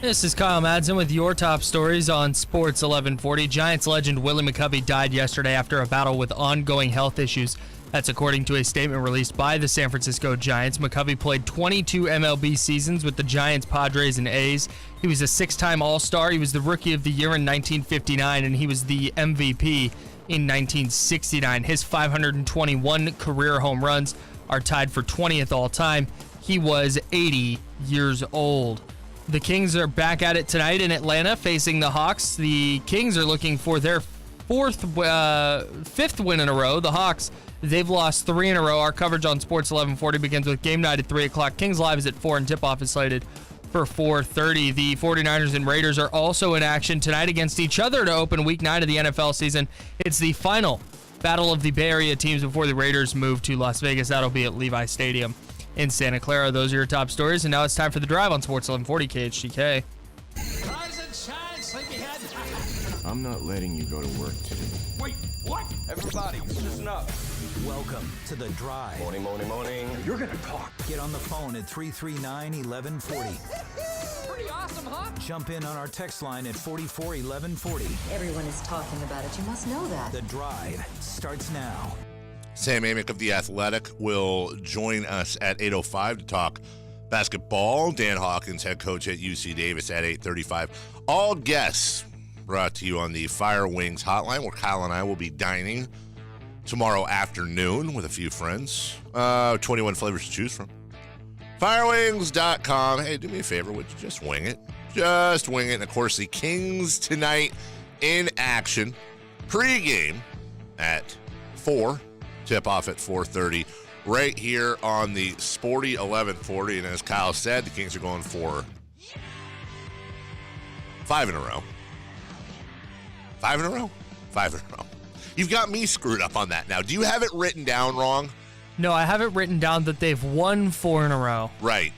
This is Kyle Madson with your top stories on Sports 1140. Giants legend Willie McCovey died yesterday after a battle with ongoing health issues. That's according to a statement released by the San Francisco Giants. McCovey played 22 MLB seasons with the Giants, Padres, and A's. He was a six-time All-Star. He was the Rookie of the Year in 1959, and he was the MVP in 1969. His 521 career home runs are tied for 20th all-time. He was 80 years old. The Kings are back at it tonight in Atlanta facing the Hawks. The Kings are looking for their fifth win in a row. The Hawks, they've lost 3 in a row. Our coverage on Sports 1140 begins with game night at 3 o'clock. Kings Live is at 4 and tip-off is slated for 4:30. The 49ers and Raiders are also in action tonight against each other to open Week 9 of the NFL season. It's the final battle of the Bay Area teams before the Raiders move to Las Vegas. That'll be at Levi Stadium in Santa Clara. Those are your top stories, and now it's time for the drive on Sports 1140 KHTK. Rise and shine, sleepyhead. I'm not letting you go to work today. Wait, what? Everybody, listen up. Welcome to The Drive. Morning, morning, morning. You're gonna talk. Get on the phone at 339-1140. Pretty awesome, huh? Jump in on our text line at 441140. Everyone is talking about it. You must know that. The Drive starts now. Sam Amick of The Athletic will join us at 8:05 to talk basketball. Dan Hawkins, head coach at UC Davis, at 8:35. All guests brought to you on the Fire Wings hotline, where Kyle and I will be dining tomorrow afternoon with a few friends. 21 flavors to choose from. Firewings.com. Hey, do me a favor. Would you just wing it? Just wing it. And, of course, the Kings tonight in action. Pre-game at 4. Tip-off at 4:30. Right here on the Sporty 1140. And as Kyle said, the Kings are going for 5 in a row. 5 in a row? 5 in a row. You've got me screwed up on that now. Do you have it written down wrong? No, I have it written down that they've won 4 in a row. Right.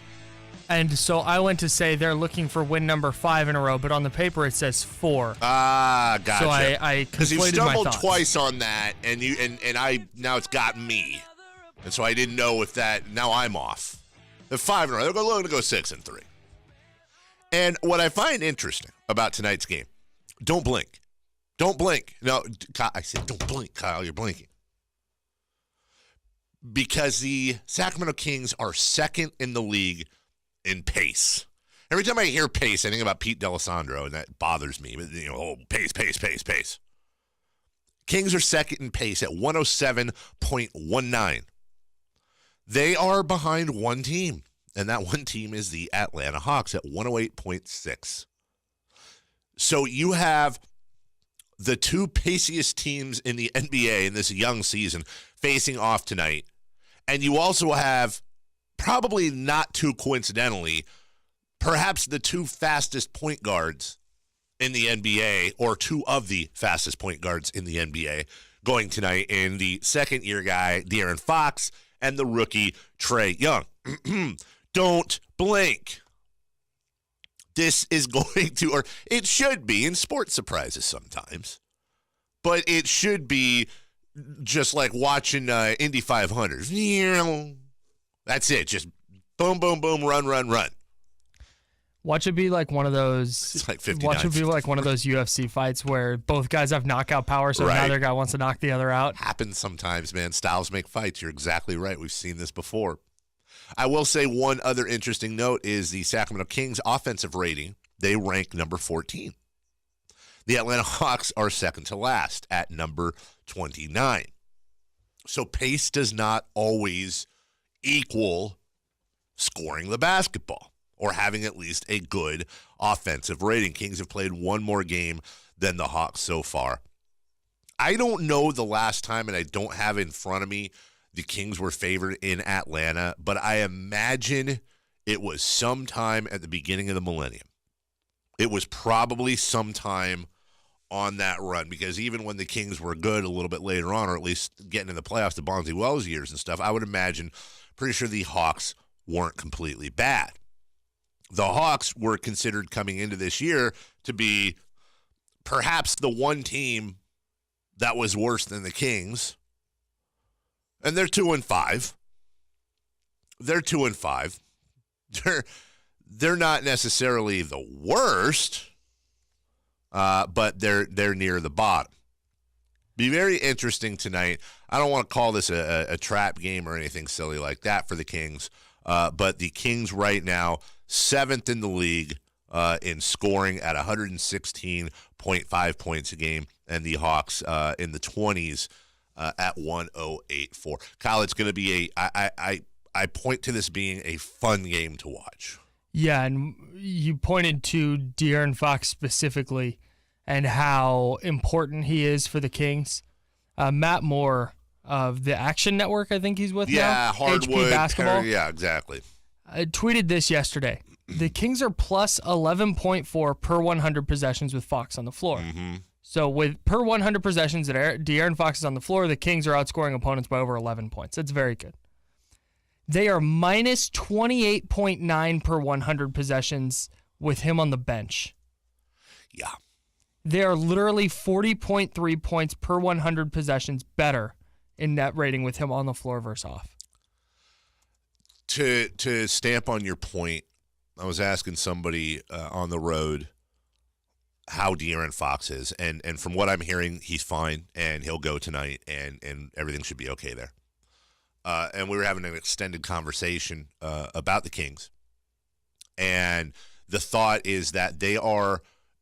And so I went to say they're looking for win number 5 in a row, but on the paper it says 4. Ah, gotcha. So I conflated because you my stumbled thoughts. twice on that, and I now it's got me, and so I didn't know if that. Now I'm off. They're 5 in a row. They're going to go 6 and 3. And what I find interesting about tonight's game, don't blink, don't blink. No, I said don't blink, Kyle. You're blinking. Because the Sacramento Kings are second in the league in pace. Every time I hear pace, I think about Pete D'Alessandro, and that bothers me. Pace. Kings are second in pace at 107.19. They are behind one team, and that one team is the Atlanta Hawks at 108.6. So you have the two paciest teams in the NBA in this young season facing off tonight, and you also have, probably not too coincidentally, perhaps the two fastest point guards in the NBA, or two of the fastest point guards in the NBA, going tonight in the second-year guy, De'Aaron Fox, and the rookie, Trae Young. Don't blink. This is going to, or it should be, and sports surprises sometimes, but it should be just like watching Indy 500s. That's it. Just boom, boom, boom, run, run, run. Watch it be like one of those. It's like 59. Watch it be like one of those UFC fights where both guys have knockout power, so Right. neither guy wants to knock the other out. Happens sometimes, man. Styles make fights. You're exactly right. We've seen this before. I will say one other interesting note is the Sacramento Kings offensive rating. They rank number 14. The Atlanta Hawks are second to last at number 29. So pace does not always equal scoring the basketball or having at least a good offensive rating. Kings have played one more game than the Hawks so far. I don't know the last time, and I don't have in front of me, the Kings were favored in Atlanta, but I imagine it was sometime at the beginning of the millennium. It was probably sometime on that run, because even when the Kings were good a little bit later on, or at least getting in the playoffs, the Bonzi Wells years and stuff, I would imagine, pretty sure the Hawks weren't completely bad. The Hawks were considered coming into this year to be perhaps the one team that was worse than the Kings. And they're 2-5. They're 2-5. they're not necessarily the worst, but they're near the bottom. Be very interesting tonight. I don't want to call this a trap game or anything silly like that for the Kings, but the Kings right now, 7th in the league in scoring at 116.5 points a game, and the Hawks in the 20s at 108.4. Kyle, it's going to be I point to this being a fun game to watch. Yeah, and you pointed to De'Aaron Fox specifically and how important he is for the Kings. Matt Moore of the Action Network, I think he's with now. Yeah, Hardwood. HP Basketball. Yeah, exactly. I tweeted this yesterday. The Kings are plus 11.4 per 100 possessions with Fox on the floor. Mm-hmm. So with per 100 possessions that De'Aaron Fox is on the floor, the Kings are outscoring opponents by over 11 points. That's very good. They are minus 28.9 per 100 possessions with him on the bench. Yeah. They are literally 40.3 points per 100 possessions better in net rating with him on the floor versus off. To stamp on your point, I was asking somebody on the road how De'Aaron Fox is, and from what I'm hearing, he's fine, and he'll go tonight, and everything should be okay there. And we were having an extended conversation about the Kings, and the thought is that they are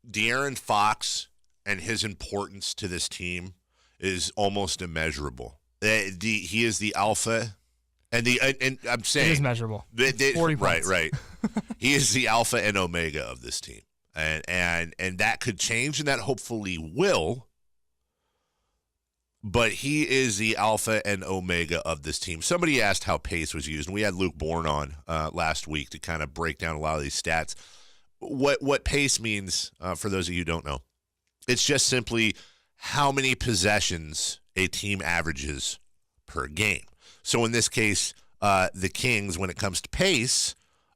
De'Aaron Fox and his importance to this team is almost immeasurable. He is the alpha, and I'm saying it is measurable. 40 points. Right. He is the alpha and omega of this team, and that could change, and that hopefully will. But he is the alpha and omega of this team. Somebody asked how pace was used, and we had Luke Bourne on last week to kind of break down a lot of these stats. What pace means, for those of you who don't know, it's just simply how many possessions a team averages per game. So in this case, the Kings, when it comes to pace,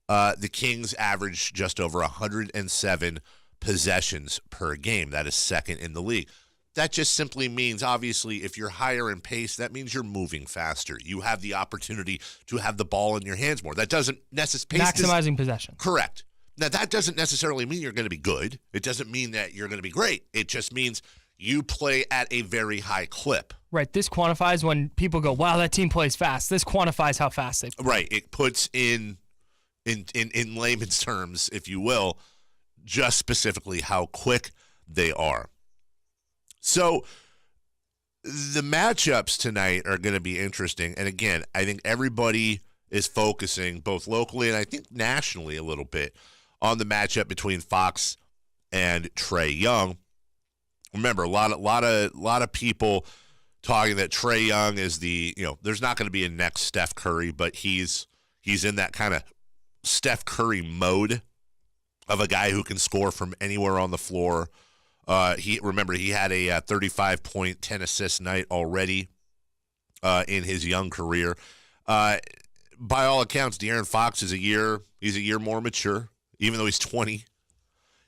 the Kings average just over 107 possessions per game. That is second in the league. That just simply means, obviously, if you're higher in pace, that means you're moving faster. You have the opportunity to have the ball in your hands more. That doesn't necessarily maximizing possession. Correct. Now, that doesn't necessarily mean you're going to be good. It doesn't mean that you're going to be great. It just means you play at a very high clip. Right. This quantifies when people go, wow, that team plays fast. This quantifies how fast they play. Right. It puts in layman's terms, if you will, just specifically how quick they are. So the matchups tonight are going to be interesting. And again, I think everybody is focusing both locally and I think nationally a little bit on the matchup between Fox and Trae Young. Remember, a lot of people talking that Trae Young is there's not going to be a next Steph Curry, but he's in that kind of Steph Curry mode of a guy who can score from anywhere on the floor. He had a 35-point, 10-assist night already in his young career. By all accounts, De'Aaron Fox is a year more mature, even though he's 20.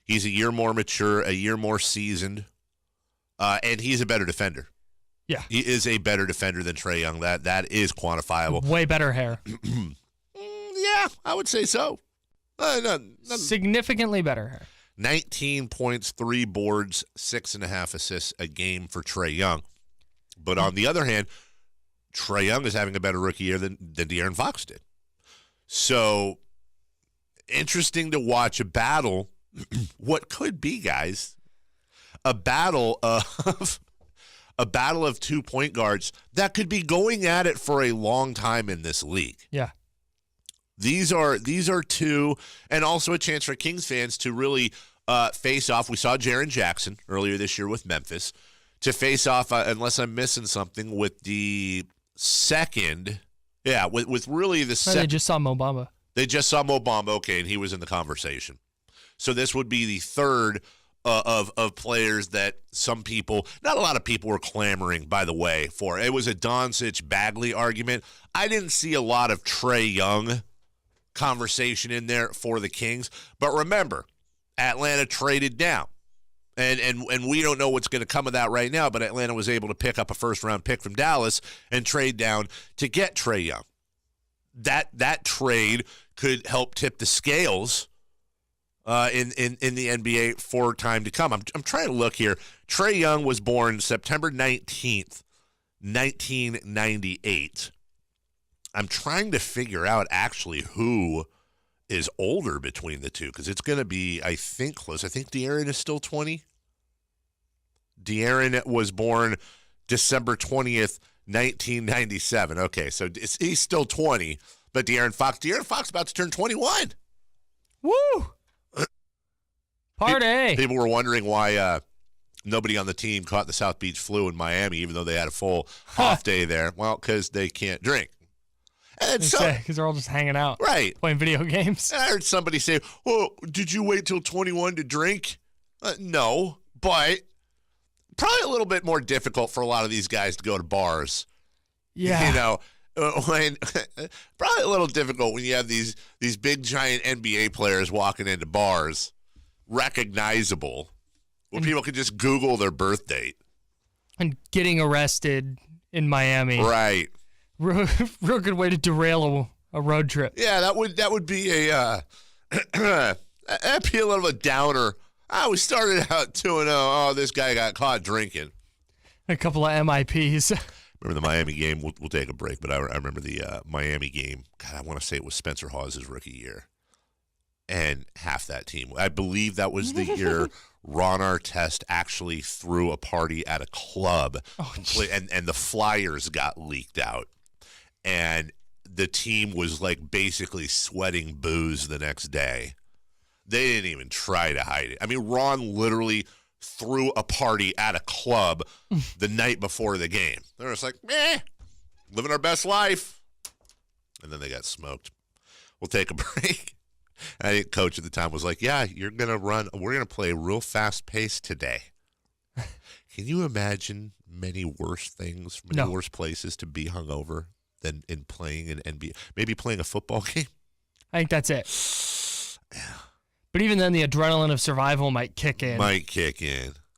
He's a year more mature, a year more seasoned, and he's a better defender. Yeah. He is a better defender than Trae Young. That is quantifiable. Way better hair. Yeah, I would say so. Significantly better hair. 19 points, 3 boards, 6.5 assists a game for Trae Young. But on the other hand, Trae Young is having a better rookie year than De'Aaron Fox did. So, interesting to watch a battle, what could be, guys, a battle of 2 point guards that could be going at it for a long time in this league. Yeah. These are two, and also a chance for Kings fans to really face off. We saw Jaren Jackson earlier this year with Memphis to face off, unless I'm missing something, with the second. Yeah, with really the second. They just saw Mo Bamba. They just saw Mo Bamba, okay, and he was in the conversation. So this would be the third of players that some people, not a lot of people were clamoring, by the way, for. It was a Doncic-Bagley argument. I didn't see a lot of Trae Young conversation in there for the Kings. But remember, Atlanta traded down. And we don't know what's going to come of that right now, but Atlanta was able to pick up a first-round pick from Dallas and trade down to get Trae Young. That trade could help tip the scales in the NBA for time to come. I'm trying to look here. Trae Young was born September 19th, 1998. I'm trying to figure out actually who is older between the two because it's going to be, I think, close. I think De'Aaron is still 20. De'Aaron was born December 20th, 1997. Okay, so he's still 20, but De'Aaron Fox about to turn 21. Woo! Party! People were wondering why nobody on the team caught the South Beach flu in Miami, even though they had a full off day there. Well, because they can't drink. And Because they're all just hanging out. Right. Playing video games. And I heard somebody say, well, did you wait till 21 to drink? No, but probably a little bit more difficult for a lot of these guys to go to bars. Yeah. You know, when probably a little difficult when you have these big, giant NBA players walking into bars, recognizable, where people can just Google their birth date. And getting arrested in Miami. Right. Real good way to derail a road trip. Yeah, that would be that'd be a little bit downer. We started out 2-0. Oh, this guy got caught drinking. A couple of MIPs. Remember the Miami game? We'll take a break, but I remember the Miami game. God, I want to say it was Spencer Hawes' rookie year. And half that team. I believe that was the year Ron Artest actually threw a party at a club. And the flyers got leaked out. And the team was like basically sweating booze the next day. They didn't even try to hide it. I mean, Ron literally threw a party at a club the night before the game. They were just like, living our best life. And then they got smoked. We'll take a break. I think coach at the time was like, yeah, we're going to play real fast pace today. Can you imagine many worse places to be hungover than in playing an NBA? Maybe playing a football game? I think that's it. Yeah. But even then, the adrenaline of survival might kick in. A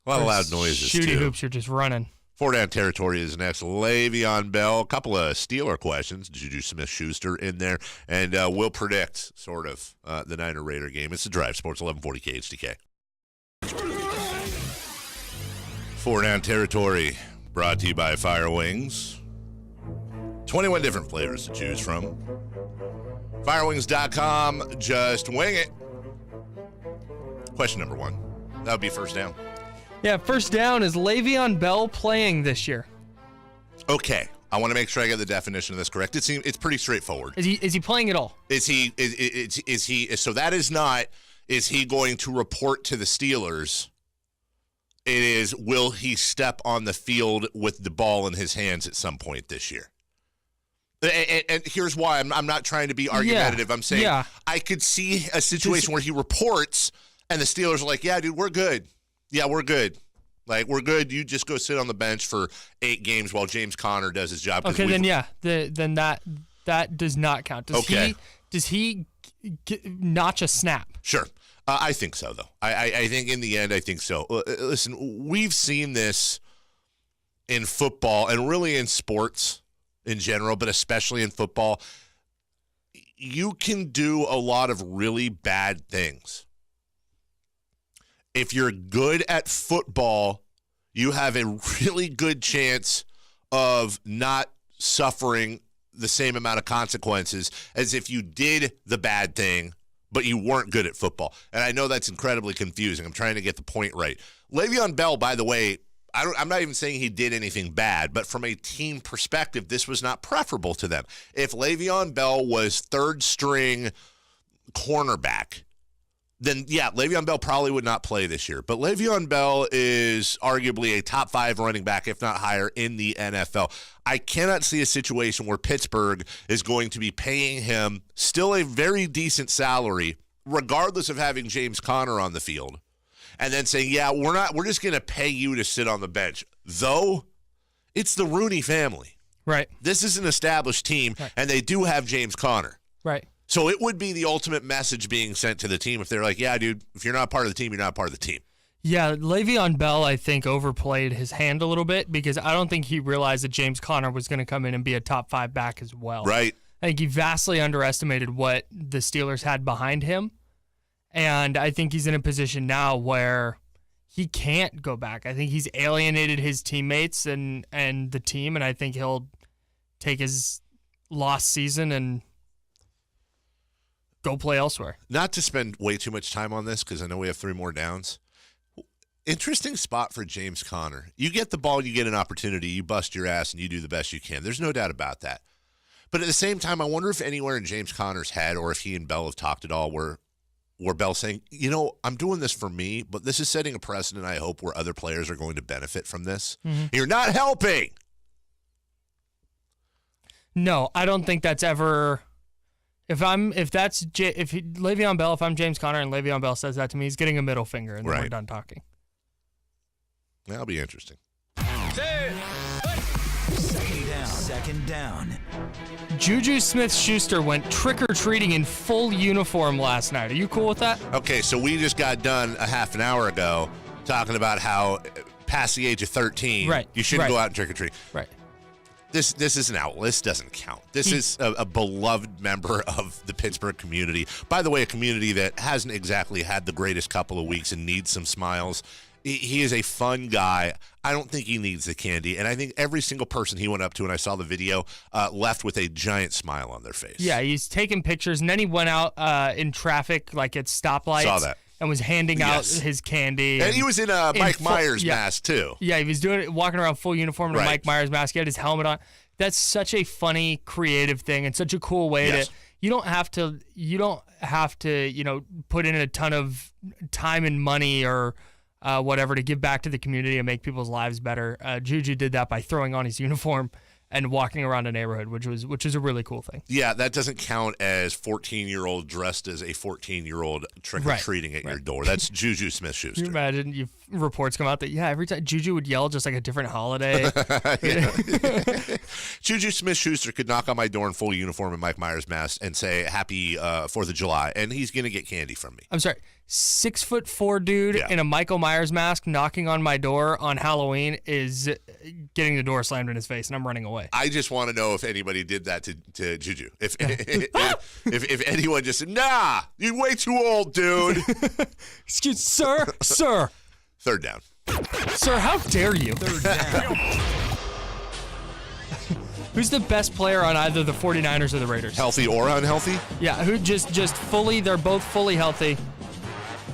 lot of loud noises, shooty too. hoops, you're just running. 4 Down Territory is next. Le'Veon Bell. A couple of Steeler questions. Juju Smith-Schuster in there. And we'll predict, sort of, the Niner-Raider game. It's The Drive. Sports 1140 KHTK. 4 Down Territory brought to you by Fire Wings. 21 different flavors to choose from. Firewings.com. Just wing it. Question number 1. That would be first down. Yeah, first down. Is Le'Veon Bell playing this year? Okay. I want to make sure I get the definition of this correct. It's pretty straightforward. Is he playing at all? Is he so that is not, is he going to report to the Steelers? It is, will he step on the field with the ball in his hands at some point this year? And here's why. I'm not trying to be argumentative. I'm saying I could see a situation where he reports and the Steelers are like, yeah, dude, we're good. Yeah, we're good. Like, we're good. You just go sit on the bench for 8 games while James Conner does his job. Okay, then that does not count. Does he notch a snap? Sure. I think so, though. I think in the end, I think so. Listen, we've seen this in football and really in sports in general, but especially in football. You can do a lot of really bad things. If you're good at football, you have a really good chance of not suffering the same amount of consequences as if you did the bad thing, but you weren't good at football. And I know that's incredibly confusing. I'm trying to get the point right. Le'Veon Bell, by the way, I'm not even saying he did anything bad, but from a team perspective, this was not preferable to them. If Le'Veon Bell was third string cornerback, then yeah, Le'Veon Bell probably would not play this year. But Le'Veon Bell is arguably a top 5 running back, if not higher, in the NFL. I cannot see a situation where Pittsburgh is going to be paying him still a very decent salary, regardless of having James Conner on the field, and then saying, yeah, we're just going to pay you to sit on the bench. Though, it's the Rooney family. Right. This is an established team, and they do have James Conner. Right. So it would be the ultimate message being sent to the team if they're like, yeah, dude, if you're not part of the team, you're not part of the team. Yeah, Le'Veon Bell, I think, overplayed his hand a little bit because I don't think he realized that James Conner was going to come in and be a top 5 back as well. Right. I think he vastly underestimated what the Steelers had behind him. And I think he's in a position now where he can't go back. I think he's alienated his teammates and the team, and I think he'll take his lost season and go play elsewhere. Not to spend way too much time on this because I know we have 3 more downs. Interesting spot for James Conner. You get the ball, you get an opportunity, you bust your ass, and you do the best you can. There's no doubt about that. But at the same time, I wonder if anywhere in James Conner's head or if he and Bell have talked at all where Bell's saying, I'm doing this for me, but this is setting a precedent, I hope, where other players are going to benefit from this. Mm-hmm. You're not helping. No, I don't think that's ever. If Le'Veon Bell, if I'm James Conner and Le'Veon Bell says that to me, he's getting a middle finger, and then we're done talking. That'll be interesting. Second down. Juju Smith-Schuster went trick-or-treating in full uniform last night. Are you cool with that? Okay, so we just got done a half an hour ago talking about how past the age of 13, you shouldn't go out and trick-or-treat. Right. This is an outlet. This doesn't count. This is a beloved member of the Pittsburgh community. By the way, a community that hasn't exactly had the greatest couple of weeks and needs some smiles. He is a fun guy. I don't think he needs the candy. And I think every single person he went up to, and I saw the video, left with a giant smile on their face. Yeah, he's taking pictures, and then he went out in traffic, like at stoplights. Saw that. And was handing out his candy. And he was in a Mike Myers mask, too. Yeah, he was walking around full uniform in a Mike Myers mask. He had his helmet on. That's such a funny, creative thing and such a cool way to – you don't have to, put in a ton of time and money or – whatever to give back to the community and make people's lives better. Juju did that by throwing on his uniform and walking around a neighborhood, which is a really cool thing. Yeah, that doesn't count as 14-year-old dressed as a 14-year-old trick-or-treating at your door. That's Juju Smith-Schuster. Can you imagine reports come out that, every time Juju would yell just like a different holiday. Juju Smith-Schuster could knock on my door in full uniform and Mike Myers mask and say, Happy 4th of July, and he's going to get candy from me. I'm sorry. 6'4" dude in a Michael Myers mask knocking on my door on Halloween is getting the door slammed in his face, and I'm running away. I just want to know if anybody did that to Juju. If anyone just said, nah, you're way too old, dude. Excuse, sir. 3rd down. Sir, how dare you? 3rd down. Who's the best player on either the 49ers or the Raiders? Healthy or unhealthy? Yeah, who just fully, they're both fully healthy.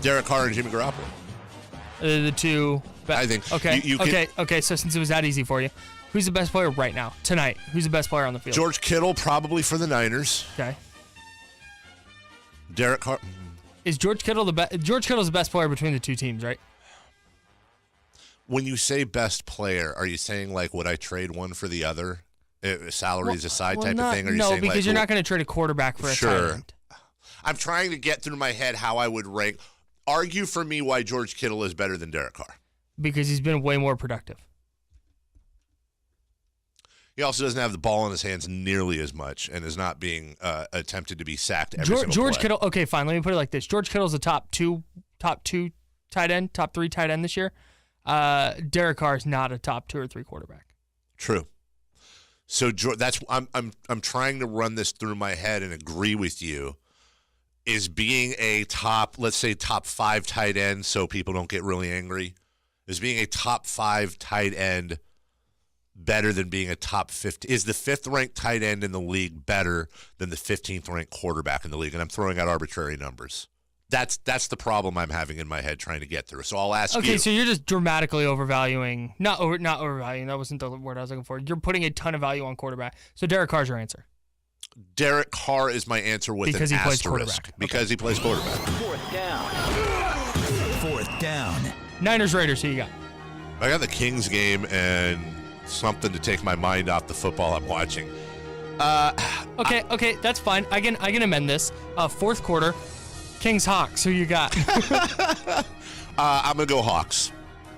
Derek Carr and Jimmy Garoppolo. The two. I think. Okay. Okay. So since it was that easy for you, who's the best player right now tonight? Who's the best player on the field? George Kittle, probably for the Niners. Okay. Derek Carr. Is George Kittle the best? George Kittle's the best player between the two teams, right? When you say best player, are you saying like would I trade one for the other, salaries aside type of thing? Or are you saying because like, you're not going to trade a quarterback for a tight end. I'm trying to get through my head how I would rank. Argue for me why George Kittle is better than Derek Carr. Because he's been way more productive. He also doesn't have the ball in his hands nearly as much and is not being attempted to be sacked every single George play. Kittle, okay, fine. Let me put it like this. George Kittle's a top two tight end, top 3 tight end this year. Derek Carr is not a top 2 or 3 quarterback. True. So that's I'm trying to run this through my head and agree with you. Is being a let's say top 5 tight end, so people don't get really angry, is being a top 5 tight end better than being a top 50? Is the 5th ranked tight end in the league better than the 15th ranked quarterback in the league? And I'm throwing out arbitrary numbers. That's the problem I'm having in my head trying to get through. So I'll ask you. Okay, so you're just dramatically overvaluing. Not overvaluing. That wasn't the word I was looking for. You're putting a ton of value on quarterback. So Derek Carr's your answer. Derek Carr is my answer with because an he plays asterisk. Quarterback. Because he plays quarterback. 4th down. Niners, Raiders, who you got? I got the Kings game and something to take my mind off the football I'm watching. Okay, that's fine. I can amend this. 4th quarter, Kings, Hawks, who you got? I'm going to go Hawks.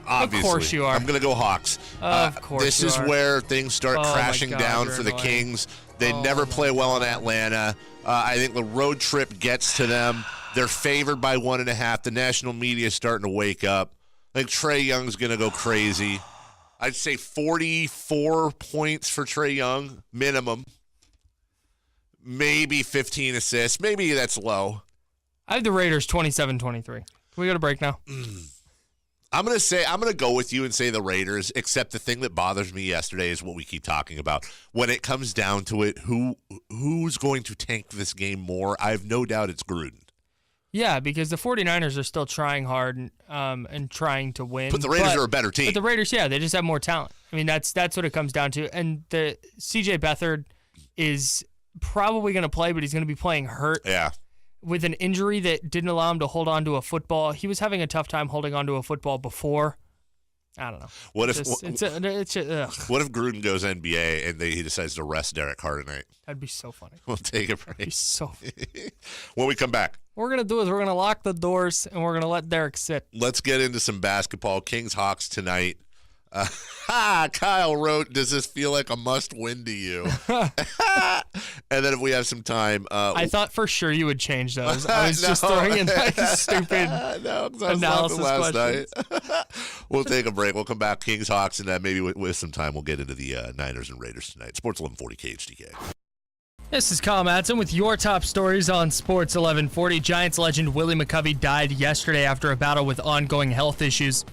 Obviously. Of course you are. I'm going to go Hawks. Of course This you is are. where things start crashing down for the annoying. Kings. They never play well in Atlanta. I think the road trip gets to them. They're favored by 1.5. The national media is starting to wake up. I think Trae Young's going to go crazy. I'd say 44 points for Trae Young, minimum. Maybe 15 assists. Maybe that's low. I have the Raiders 27-23. Can we go to break now? I'm gonna go with you and say the Raiders, except the thing that bothers me yesterday is what we keep talking about. When it comes down to it, who's going to tank this game more? I have no doubt it's Gruden. Yeah, because the 49ers are still trying hard and trying to win. But the Raiders are a better team. But the Raiders, yeah, they just have more talent. I mean, that's what it comes down to. And the C.J. Beathard is probably going to play, but he's going to be playing hurt. Yeah. With an injury that didn't allow him to hold on to a football. He was having a tough time holding on to a football before. I don't know. What if Gruden goes NBA and he decides to rest Derek Carr tonight? That'd be so funny. We'll take a break. That'd be so funny. When we come back, what we're going to do is we're going to lock the doors and we're going to let Derek sit. Let's get into some basketball. Kings-Hawks tonight. Kyle wrote, does this feel like a must-win to you? And then if we have some time. I thought for sure you would change those. I was just throwing in like stupid analysis last questions. night. We'll take a break. We'll come back, Kings-Hawks, and maybe with some time we'll get into the Niners and Raiders tonight. Sports 1140 KHTK. This is Kyle Madson with your top stories on Sports 1140. Giants legend Willie McCovey died yesterday after a battle with ongoing health issues.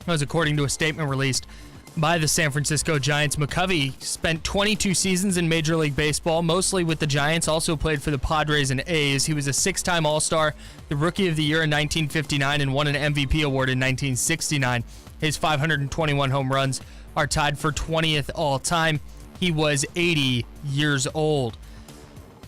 That was according to a statement released by the San Francisco Giants. McCovey spent 22 seasons in Major League Baseball, mostly with the Giants, also played for the Padres and A's. He was a six-time All-Star, the Rookie of the Year in 1959, and won an MVP award in 1969. His 521 home runs are tied for 20th all-time. He was 80 years old.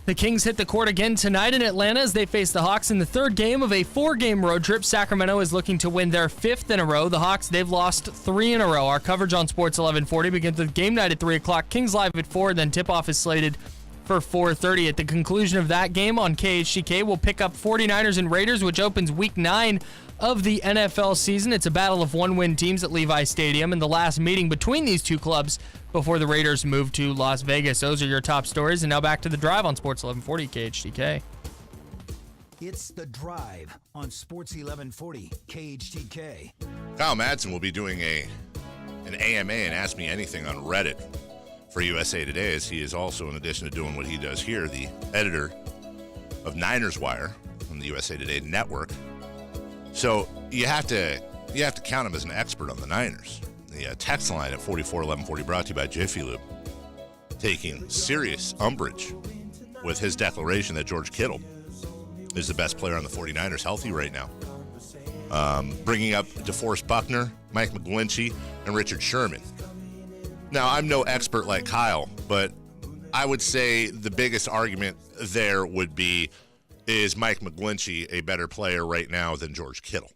The Kings hit the court again tonight in Atlanta as they face the Hawks in the third game of a four-game road trip. Sacramento is looking to win their fifth in a row. The Hawks, they've lost three in a row. Our coverage on Sports 1140 begins with game night at 3 o'clock. Kings live at 4, then tip-off is slated for 4:30. At the conclusion of that game on KHTK, we'll pick up 49ers and Raiders, which opens Week 9 of the NFL season. It's a battle of one-win teams at Levi Stadium, and the last meeting between these two clubs before the Raiders move to Las Vegas. Those are your top stories, and now back to the drive on Sports 1140 KHTK. It's The Drive on Sports 1140 KHTK. Kyle Madson will be doing an AMA and Ask Me Anything on Reddit for USA Today, as he is also, in addition to doing what he does here, the editor of Niners Wire on the USA Today network. So you have to count him as an expert on the Niners. The text line at 441140 brought to you by Jiffy Lube, taking serious umbrage with his declaration that George Kittle is the best player on the 49ers healthy right now. Bringing up DeForest Buckner, Mike McGlinchey, and Richard Sherman. Now, I'm no expert like Kyle, but I would say the biggest argument there would be, is Mike McGlinchey a better player right now than George Kittle?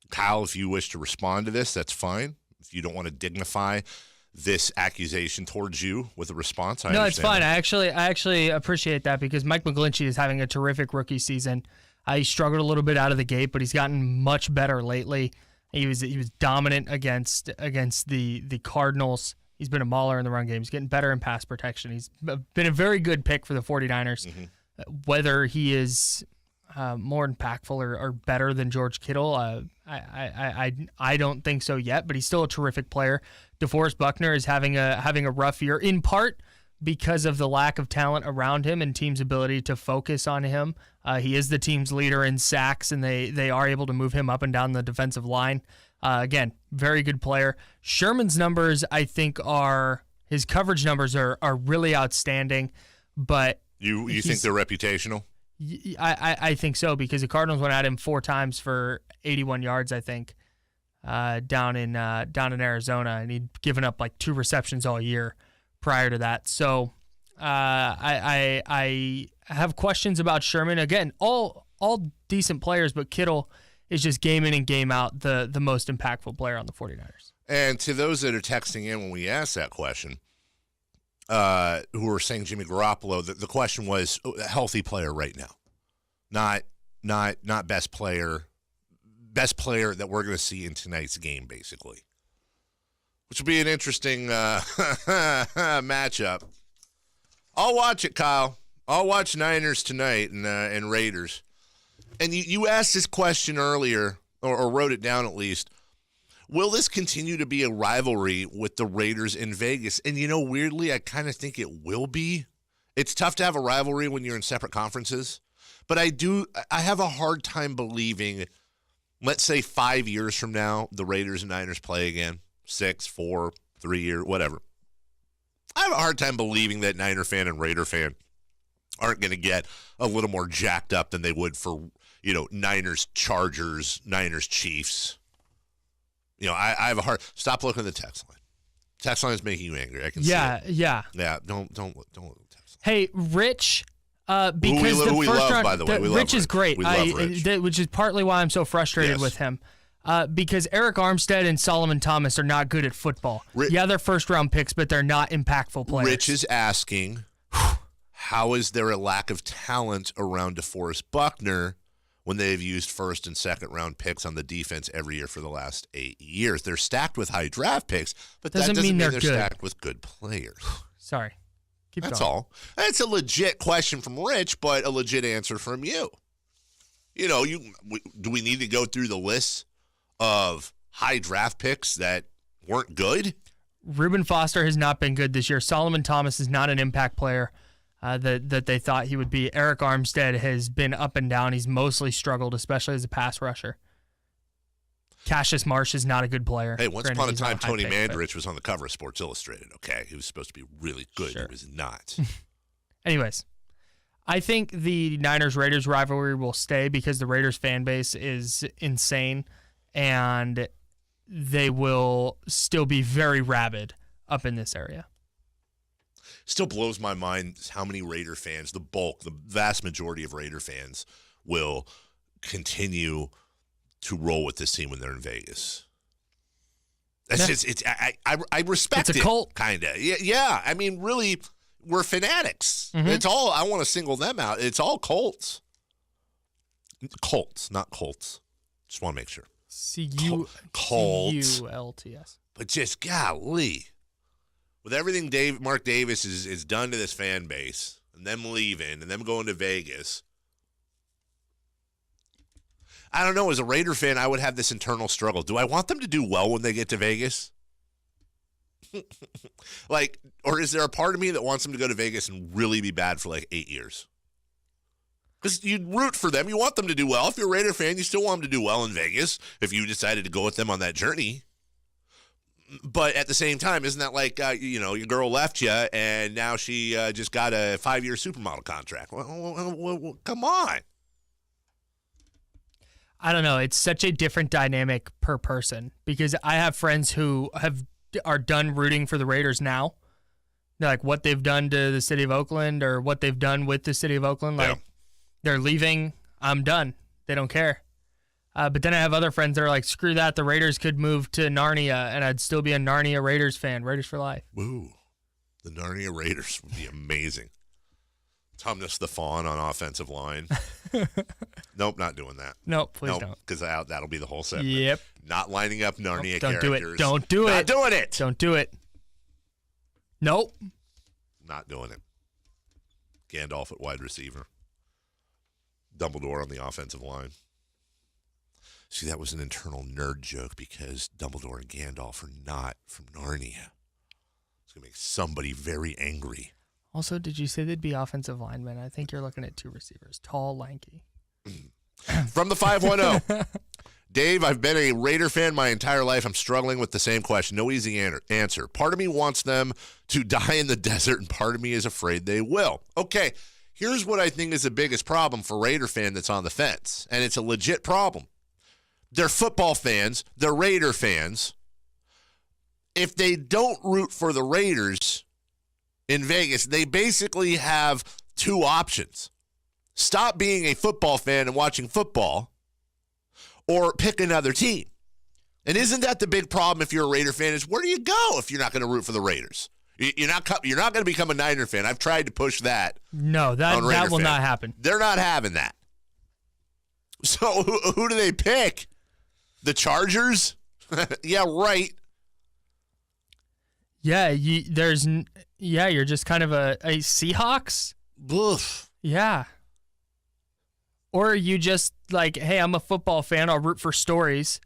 Kyle, if you wish to respond to this, that's fine. If you don't want to dignify this accusation towards you with a response, I understand. No, it's fine. That. I actually appreciate that because Mike McGlinchey is having a terrific rookie season. He struggled a little bit out of the gate, but he's gotten much better lately. He was dominant against the Cardinals. He's been a mauler in the run game. He's getting better in pass protection. He's been a very good pick for the 49ers. Mm-hmm. Whether he is more impactful or better than George Kittle, I don't think so yet, but he's still a terrific player. DeForest Buckner is having a rough year, in part because of the lack of talent around him and teams' ability to focus on him. He is the team's leader in sacks, and they are able to move him up and down the defensive line. Again, very good player. Sherman's numbers, I think, his coverage numbers are really outstanding, but you think they're reputational? I think so, because the Cardinals went at him 4 times for 81 yards, I think, down in Arizona, and he'd given up like 2 receptions all year prior to that. So I have questions about Sherman. Again, all decent players, but Kittle is just game in and game out the most impactful player on the 49ers. And to those that are texting in when we asked that question, who were saying Jimmy Garoppolo, the question was a healthy player right now, not best player that we're going to see in tonight's game, basically, which will be an interesting matchup. I'll watch it, Kyle. I'll watch Niners tonight and Raiders. And you asked this question earlier, or wrote it down at least. Will this continue to be a rivalry with the Raiders in Vegas? And, weirdly, I kind of think it will be. It's tough to have a rivalry when you're in separate conferences. But I have a hard time believing, let's say 5 years from now, the Raiders and Niners play again, 6, 4, 3 years, whatever. I have a hard time believing that Niner fan and Raider fan aren't going to get a little more jacked up than they would for, Niners Chargers, Niners Chiefs. I have a hard. Stop looking at the text line. Text line is making you angry. I can see it. Yeah. Don't look at the text line. Hey, Rich. Because who we the first love, round, by the way. We love Rich is great. We love Rich. Which is partly why I'm so frustrated with him. Because Eric Armstead and Solomon Thomas are not good at football. They're first-round picks, but they're not impactful players. Rich is asking, how is there a lack of talent around DeForest Buckner when they've used first and second-round picks on the defense every year for the last 8 years? They're stacked with high draft picks, but that doesn't mean they're good. Stacked with good players. Sorry. That's going. all. It's a legit question from Rich, but a legit answer from you. Do we need to go through the list of high draft picks that weren't good? Reuben Foster has not been good this year. Solomon Thomas is not an impact player that they thought he would be. Eric Armstead has been up and down. He's mostly struggled, especially as a pass rusher. Cassius Marsh is not a good player. Hey, once upon a time, Tony Mandarich was on the cover of Sports Illustrated, okay? He was supposed to be really good. Sure. He was not. Anyways, I think the Niners-Raiders rivalry will stay because the Raiders fan base is insane, and they will still be very rabid up in this area. Still blows my mind how many Raider fans, the vast majority of Raider fans, will continue to roll with this team when they're in Vegas. That's just, I respect it. It's a cult. Kind of. Yeah. I mean, really, we're fanatics. Mm-hmm. It's all, I want to single them out. It's all cults. Colts, not Colts. Just want to make sure. C-U-L-T-S. But just, golly. With everything Mark Davis is done to this fan base, and them leaving, and them going to Vegas, I don't know. As a Raider fan, I would have this internal struggle. Do I want them to do well when they get to Vegas? Or is there a part of me that wants them to go to Vegas and really be bad for 8 years? Because you'd root for them. You want them to do well. If you're a Raider fan, you still want them to do well in Vegas if you decided to go with them on that journey. But at the same time, isn't that your girl left you and now she just got a 5-year supermodel contract? Well, come on. I don't know. It's such a different dynamic per person because I have friends who are done rooting for the Raiders now. Like what they've done to the city of Oakland or what they've done with the city of Oakland. They're leaving. I'm done. They don't care. But then I have other friends that are like, screw that. The Raiders could move to Narnia and I'd still be a Narnia Raiders fan. Raiders for life. Woo. The Narnia Raiders would be amazing. Tumnus the Fawn on offensive line. Nope, not doing that. Nope, please don't. Because that'll be the whole segment. Yep. Not lining up Narnia characters. Don't do it. Not doing it. Don't do it. Nope. Not doing it. Gandalf at wide receiver. Dumbledore on the offensive line. See, that was an internal nerd joke because Dumbledore and Gandalf are not from Narnia. It's going to make somebody very angry. Also, did you say they'd be offensive linemen? I think you're looking at two receivers, tall, lanky. From the 510. Dave, I've been a Raider fan my entire life. I'm struggling with the same question. No easy answer. Part of me wants them to die in the desert, and part of me is afraid they will. Okay, here's what I think is the biggest problem for Raider fan that's on the fence, and it's a legit problem. They're football fans. They're Raider fans. If they don't root for the Raiders in Vegas, they basically have two options. Stop being a football fan and watching football, or pick another team. And isn't that the big problem if you're a Raider fan is where do you go if you're not going to root for the Raiders? You're not going to become a Niner fan. I've tried to push that. No, that will not happen. They're not having that. So who do they pick? The Chargers? Yeah, right. Yeah, you're just kind of a Seahawks? Oof. Yeah. Or you just hey, I'm a football fan, I'll root for stories.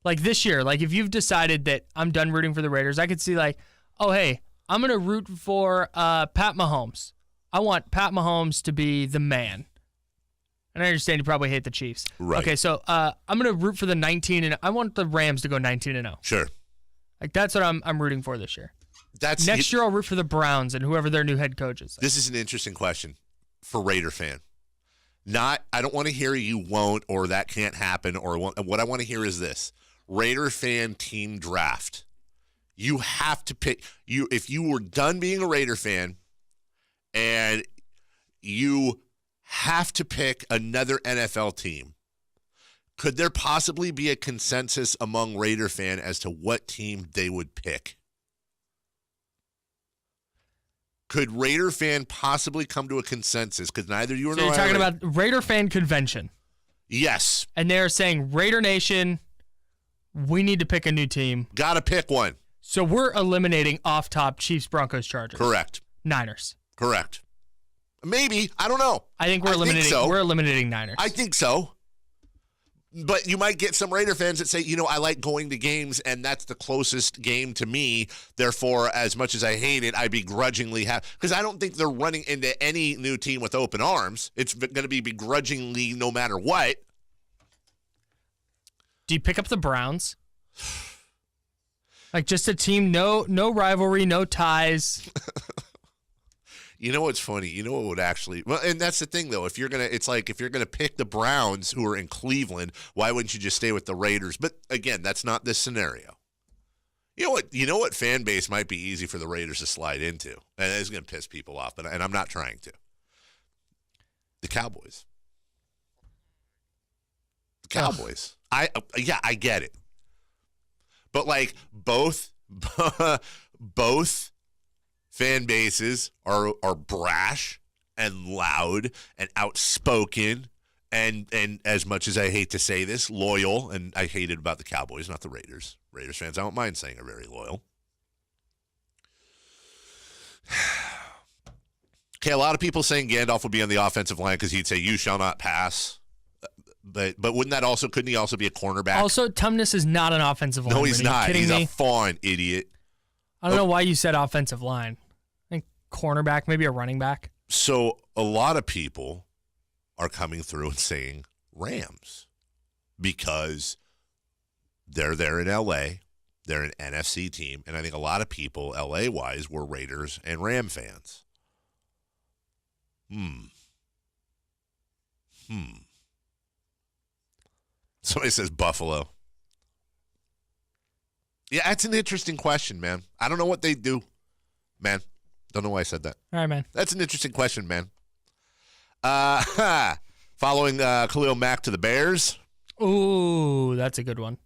Like this year, if you've decided that I'm done rooting for the Raiders, I could see oh, hey, I'm going to root for Pat Mahomes. I want Pat Mahomes to be the man. And I understand you probably hate the Chiefs. Right. Okay, so I'm going to root for the 19, and I want the Rams to go 19-0. Sure. Like, that's what I'm rooting for this year. That's Next year, I'll root for the Browns and whoever their new head coach is. This is an interesting question for Raider fan. I don't want to hear you won't or that can't happen or what I want to hear is this. Raider fan team draft. You have to pick if you were done being a Raider fan and you have to pick another NFL team. Could there possibly be a consensus among Raider fan as to what team they would pick? Could Raider fan possibly come to a consensus? Because neither you nor So you're I talking about Raider fan convention. Yes. And they're saying, Raider Nation, we need to pick a new team. Got to pick one. So we're eliminating off top Chiefs, Broncos, Chargers. Correct. Niners. Correct. Maybe. I don't know. I think we're eliminating. Think so. We're eliminating Niners. I think so. But you might get some Raider fans that say, I like going to games, and that's the closest game to me. Therefore, as much as I hate it, I begrudgingly have. Because I don't think they're running into any new team with open arms. It's going to be begrudgingly no matter what. Do you pick up the Browns? Like just a team, no rivalry, no ties. You know what's funny? You know what would actually and that's the thing though. If you're gonna pick the Browns who are in Cleveland, why wouldn't you just stay with the Raiders? But again, that's not this scenario. You know what fan base might be easy for the Raiders to slide into, and it's gonna piss people off. And I'm not trying to. The Cowboys. The Cowboys. I get it. But like both fan bases are brash and loud and outspoken and as much as I hate to say this, loyal, and I hate it about the Cowboys, not the Raiders. Raiders fans, I don't mind saying, are very loyal. Okay, a lot of people saying Gandalf would be on the offensive line because he'd say, "You shall not pass." But couldn't he also be a cornerback? Also, Tumnus is not an offensive line. No, he's not. He's me? a fawn, idiot. I don't know why you said offensive line. I think cornerback, maybe a running back. So a lot of people are coming through and saying Rams because they're there in L.A., they're an NFC team, and I think a lot of people, L.A.-wise, were Raiders and Ram fans. Somebody says Buffalo. Yeah, that's an interesting question, man. I don't know what they do, man. Don't know why I said that. All right, man. That's an interesting question, man. Following Khalil Mack to the Bears. Ooh, that's a good one.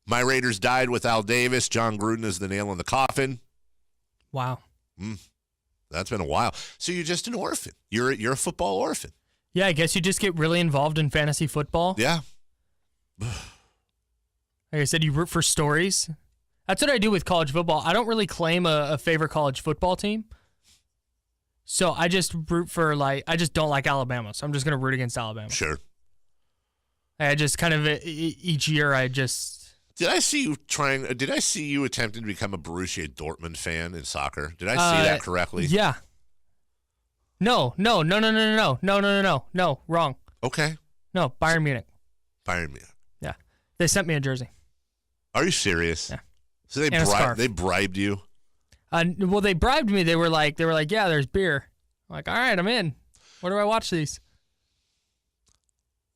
My Raiders died with Al Davis. John Gruden is the nail in the coffin. Wow. That's been a while. So you're just an orphan. You're a football orphan. Yeah, I guess you just get really involved in fantasy football. Yeah. Like I said, you root for stories. That's what I do with college football. I don't really claim a favorite college football team. So I just root for, I just don't like Alabama. So I'm just going to root against Alabama. Sure. I just kind of, each year I just... Did I see you attempting to become a Borussia Dortmund fan in soccer? Did I see that correctly? Yeah. No, wrong. Okay. No, Bayern Munich. Bayern Munich. Yeah. They sent me a jersey. Are you serious? Yeah. So And a scarf. they bribed you? Well, they bribed me. They were like, yeah, there's beer. I'm like, all right, I'm in. Where do I watch these?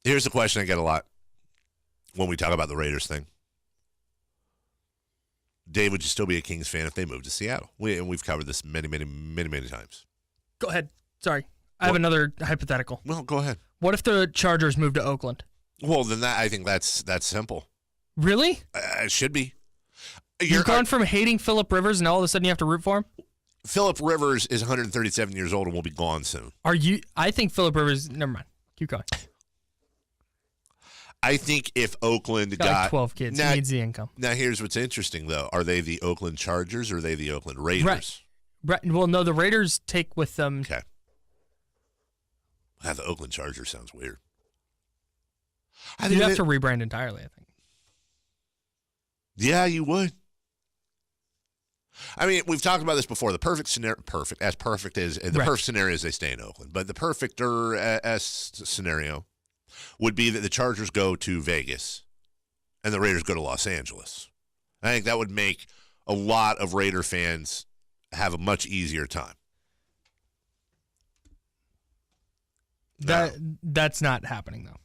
Here's the question I get a lot when we talk about the Raiders thing. Dave, would you still be a Kings fan if they moved to Seattle? We've covered this many, many, many, many times. Go ahead. Sorry. I have another hypothetical. Well, go ahead. What if the Chargers moved to Oakland? Well, then I think that's simple. Really? It should be. You've gone from hating Phillip Rivers and all of a sudden you have to root for him? Phillip Rivers is 137 years old and will be gone soon. I think Phillip Rivers, never mind. Keep going. I think if Oakland Got like 12 kids. He needs the income. Now, here's what's interesting, though. Are they the Oakland Chargers or are they the Oakland Raiders? Right. Well, no, the Raiders take with them. Okay. The Oakland Chargers sounds weird. You'd have to rebrand entirely, I think. Yeah, you would. I mean, we've talked about this before. The perfect scenario, perfect scenario is they stay in Oakland, but the perfecter scenario would be that the Chargers go to Vegas and the Raiders go to Los Angeles. I think that would make a lot of Raider fans have a much easier time. That's not happening, though.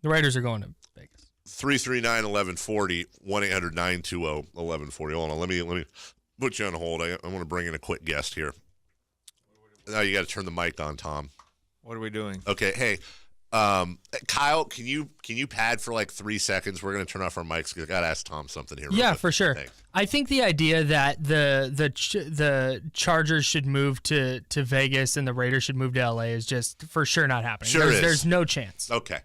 The Raiders are going to Vegas. 339-1140, 1-800-920-1140. Hold on, let me put you on hold. I want to bring in a quick guest here. Now you got to turn the mic on, Tom. What are we doing? Okay, hey, Kyle, can you pad for like 3 seconds? We're going to turn off our mics because I got to ask Tom something here. Yeah, for sure. Thanks. I think the idea that the Chargers should move to Vegas and the Raiders should move to LA is just for sure not happening. Sure There's no chance. Okay.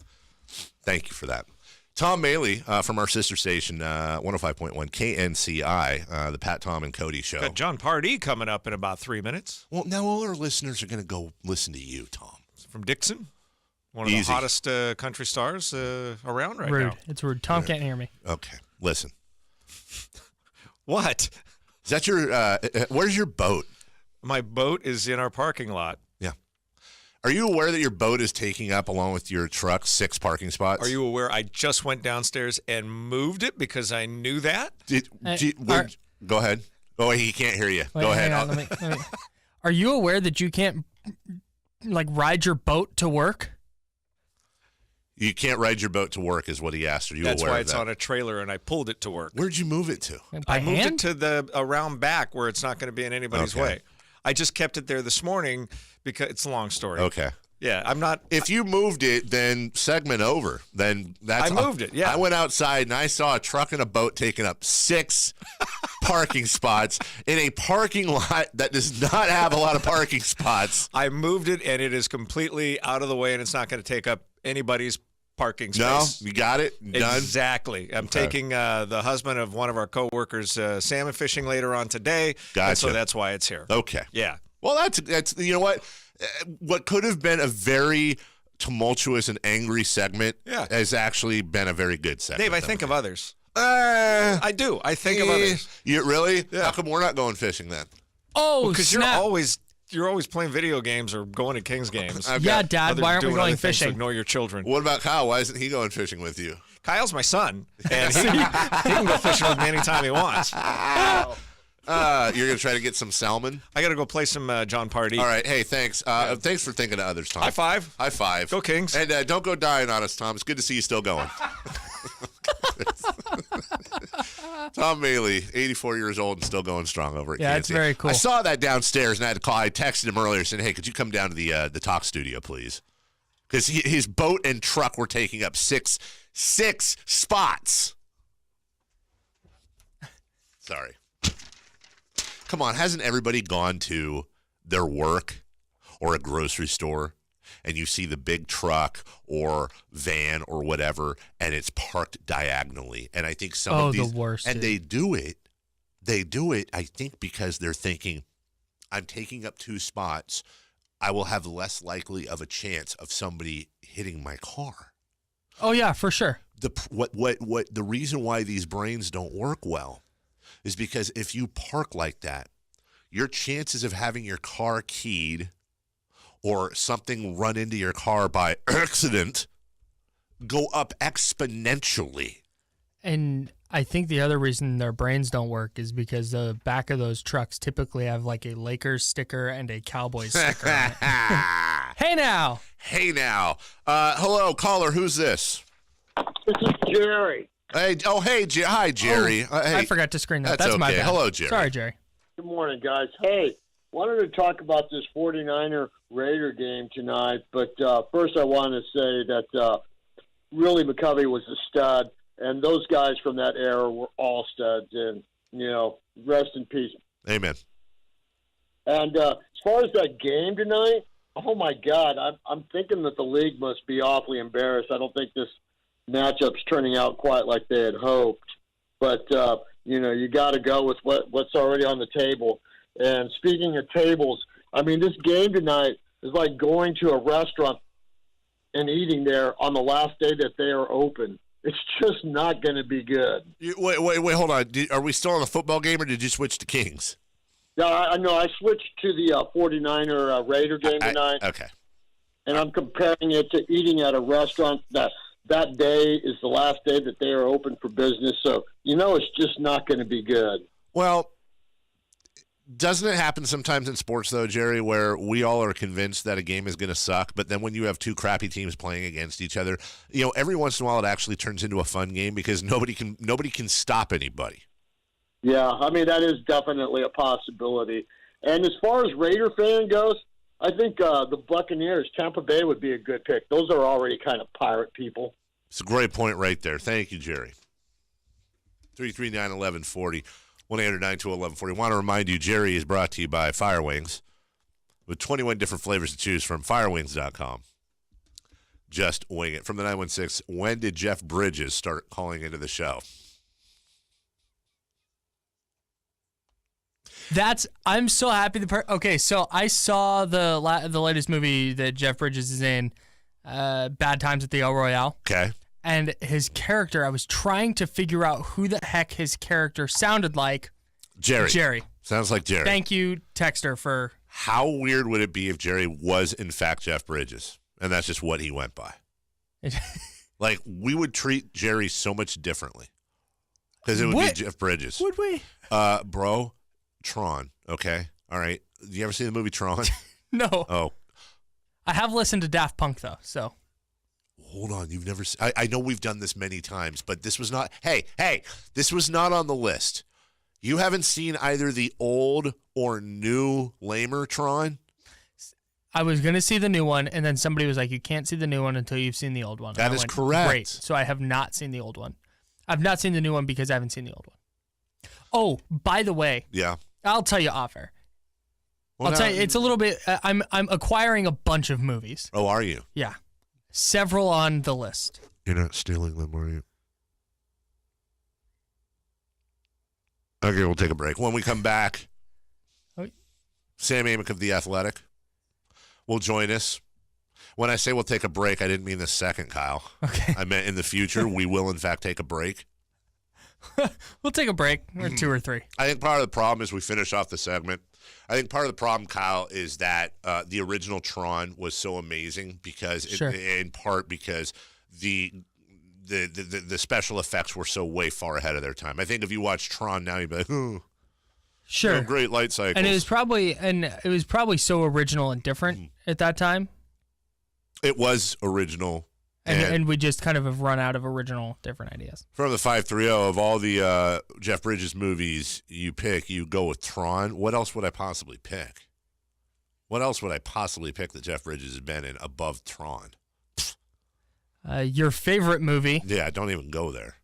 Thank you for that. Tom Maley from our sister station, 105.1 KNCI, the Pat, Tom, and Cody show. Got John Pardee coming up in about 3 minutes. Well, now all our listeners are going to go listen to you, Tom. From Dixon, one of the hottest country stars around right now. It's rude. Tom can't hear me. Okay, listen. What? Is that your, where's your boat? My boat is in our parking lot. Yeah. Are you aware that your boat is taking up, along with your truck, 6 parking spots? Are you aware I just went downstairs and moved it because I knew that? Go ahead. Oh, he can't hear you. Wait, go ahead. Let me. Are you aware that you can't, ride your boat to work? You can't ride your boat to work is what he asked. Are you That's aware why of it's that? on a trailer, and I pulled it to work. Where'd you move it to? I moved it to the around back where it's not going to be in anybody's Okay. way. I just kept it there this morning because it's a long story. Okay. Yeah, I'm not. If you moved it, then segment over. Then that's. I moved it, yeah. I went outside and I saw a truck and a boat taking up 6 parking spots in a parking lot that does not have a lot of parking spots. I moved it, and it is completely out of the way, and it's not going to take up anybody's parking No, space. you got it done. Exactly. I'm taking the husband of one of our coworkers salmon fishing later on today. Gotcha. And so that's why it's here. Okay. Yeah. Well, that's you know what? What could have been a very tumultuous and angry segment has actually been a very good segment. Dave, I think of others. I do. I think of others. You really? Yeah. How come we're not going fishing then? Oh, Because snap. you're always playing video games or going to Kings games. Yeah, Dad, Other why aren't we doing going other things to fishing? ignore your children. What about Kyle? Why isn't he going fishing with you? Kyle's my son, and he can go fishing with me anytime he wants. You're going to try to get some salmon? I got to go play some John Pardee. All right. Hey, thanks. Thanks for thinking of others, Tom. High five. High five. Go Kings. And don't go dying on us, Tom. It's good to see you still going. Tom Maley, 84 years old and still going strong over at Yeah, KNC. it's very cool. I saw that downstairs and I had to call. I texted him earlier saying, hey, could you come down to the talk studio, please? Because his boat and truck were taking up six spots. Sorry. Come on, hasn't everybody gone to their work or a grocery store and you see the big truck or van or whatever and it's parked diagonally? And I think some of these, the worst, and dude. they do it, I think, because they're thinking, I'm taking up 2 spots. I will have less likely of a chance of somebody hitting my car. Oh yeah, for sure. The reason why these brains don't work well is because if you park like that, your chances of having your car keyed or something run into your car by accident go up exponentially. And I think the other reason their brains don't work is because the back of those trucks typically have like a Lakers sticker and a Cowboys sticker on it. Hey now. Hey now. Hello, caller. Who's this? This is Jerry. Hey. Oh, hey. Hi, Jerry. Hey. I forgot to screen that. That's my okay. bad. Hello, Jerry. Sorry, Jerry. Good morning, guys. Hey, wanted to talk about this 49er Raider game tonight, but first I want to say that really McCovey was a stud, and those guys from that era were all studs, and, rest in peace. Amen. And as far as that game tonight, oh, my God, I'm thinking that the league must be awfully embarrassed. I don't think this matchup's turning out quite like they had hoped. But, you got to go with what's already on the table. And speaking of tables, I mean, this game tonight is like going to a restaurant and eating there on the last day that they are open. it's just not going to be good. Wait, hold on. Are we still on the football game, or did you switch to Kings? No, I know. I switched to the 49er Raider game tonight. Okay. And I'm comparing it to eating at a restaurant that day is the last day that they are open for business. So, it's just not going to be good. Well, doesn't it happen sometimes in sports, though, Jerry, where we all are convinced that a game is going to suck, but then when you have two crappy teams playing against each other, every once in a while it actually turns into a fun game because nobody can stop anybody. Yeah, I mean, that is definitely a possibility. And as far as Raider fan goes, I think the Buccaneers, Tampa Bay would be a good pick. Those are already kind of pirate people. It's a great point right there. Thank you, Jerry. 339-1140, 1-800-921-1140. Want to remind you, Jerry is brought to you by Fire Wings with 21 different flavors to choose from. Firewings.com. Just wing it. From the 916, when did Jeff Bridges start calling into the show? I'm so happy. Okay, so I saw the latest movie that Jeff Bridges is in, Bad Times at the El Royale. Okay. And his character, I was trying to figure out who the heck his character sounded like. Jerry. Sounds like Jerry. Thank you, Texter, for... How weird would it be if Jerry was, in fact, Jeff Bridges, and that's just what he went by? Like, we would treat Jerry so much differently because it would be Jeff Bridges. Would we? Bro, Tron, okay? All right. You ever see the movie Tron? No. Oh. I have listened to Daft Punk, though, so... Hold on, you've never seen... I know we've done this many times, but this was not... Hey, this was not on the list. You haven't seen either the old or new lamer Tron? I was going to see the new one, and then somebody was like, you can't see the new one until you've seen the old one. That is correct. Great. So I have not seen the old one. I've not seen the new one because I haven't seen the old one. Oh, by the way. Yeah. I'll tell you off air. Well, I'll tell you, it's a little bit... I'm acquiring a bunch of movies. Oh, are you? Yeah. Several on the list. You're not stealing them, are you? Okay, we'll take a break. When we come back, Sam Amick of The Athletic will join us. When I say we'll take a break, I didn't mean this second, Kyle. Okay. I meant in the future, we will, in fact, take a break. We'll take a break, or two or three. I think part of the problem is we finish off the segment. I think part of the problem, Kyle, is that the original Tron was so amazing because, in part because the special effects were so way far ahead of their time. I think if you watch Tron now, you'd be like, "Ooh, sure, great light cycles." And it was probably so original and different at that time. It was original. And we just kind of have run out of original, different ideas. From the 530, of all the Jeff Bridges movies you go with Tron. What else would I possibly pick? What else would I possibly pick that Jeff Bridges has been in above Tron? Your favorite movie? Yeah, don't even go there.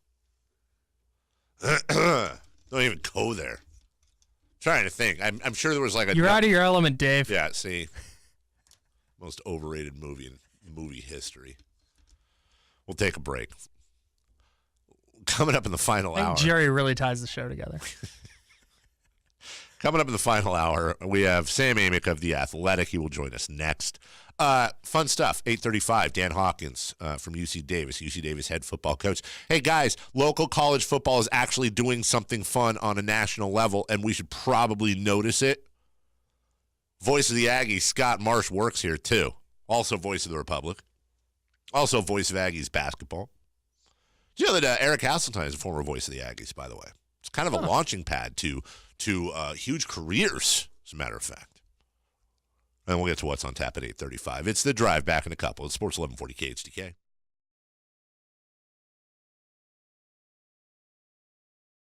Don't even go there. I'm trying to think. I'm sure there was like a... You're out of your element, Dave. Yeah, see. Most overrated movie in movie history. We'll take a break. Coming up in the final hour. Jerry really ties the show together. Coming up in the final hour, we have Sam Amick of The Athletic. He will join us next. Fun stuff. 8:35. Dan Hawkins from UC Davis head football coach. Hey, guys, local college football is actually doing something fun on a national level, and we should probably notice it. Voice of the Aggies, Scott Marsh, works here, too. Also voice of the Republic. Also voice of Aggies basketball. Do you know that Eric Hasseltine is a former voice of the Aggies, by the way? It's kind of a launching pad to huge careers, as a matter of fact. And we'll get to what's on tap at 8:35. It's The Drive, back in a couple. It's Sports 1140 KHTK.